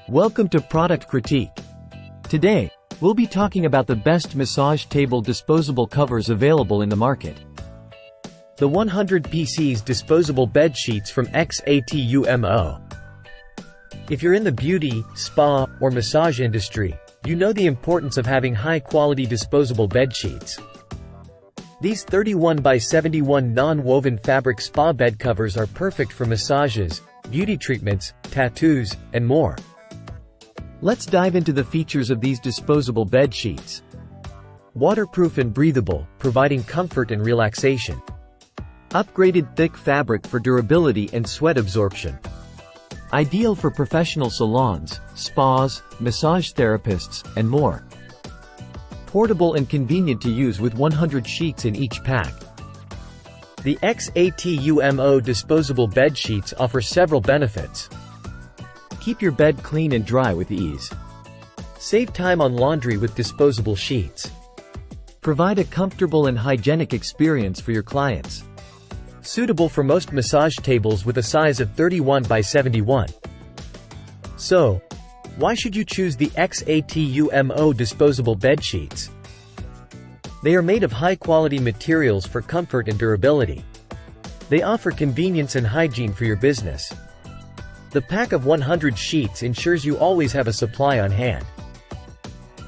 Welcome to Product Critique. Today, we'll be talking about the best massage table disposable covers available in the market. The 100 Pcs disposable bed sheets from XATUMO. If you're in the beauty, spa, or massage industry, you know the importance of having high-quality disposable bed sheets. These 31 by 71 non-woven fabric spa bed covers are perfect for massages, beauty treatments, tattoos, and more. Let's dive into the features of these disposable bed sheets. Waterproof and breathable, providing comfort and relaxation. Upgraded thick fabric for durability and sweat absorption. Ideal for professional salons, spas, massage therapists, and more. Portable and convenient to use with 100 sheets in each pack. The XATUMO disposable bed sheets offer several benefits. Keep your bed clean and dry with ease. Save time on laundry with disposable sheets. Provide a comfortable and hygienic experience for your clients. Suitable for most massage tables with a size of 31 by 71. So, why should you choose the XATUMO disposable bed sheets? They are made of high-quality materials for comfort and durability. They offer convenience and hygiene for your business. The pack of 100 sheets ensures you always have a supply on hand.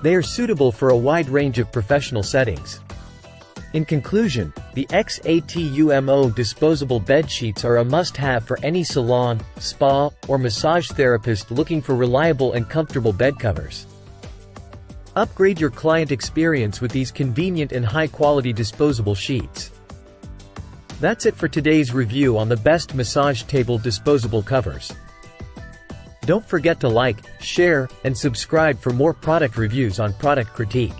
They are suitable for a wide range of professional settings. In conclusion, the XATUMO disposable bed sheets are a must-have for any salon, spa, or massage therapist looking for reliable and comfortable bed covers. Upgrade your client experience with these convenient and high-quality disposable sheets. That's it for today's review on the best massage table disposable covers. Don't forget to like, share, and subscribe for more product reviews on Product Critique.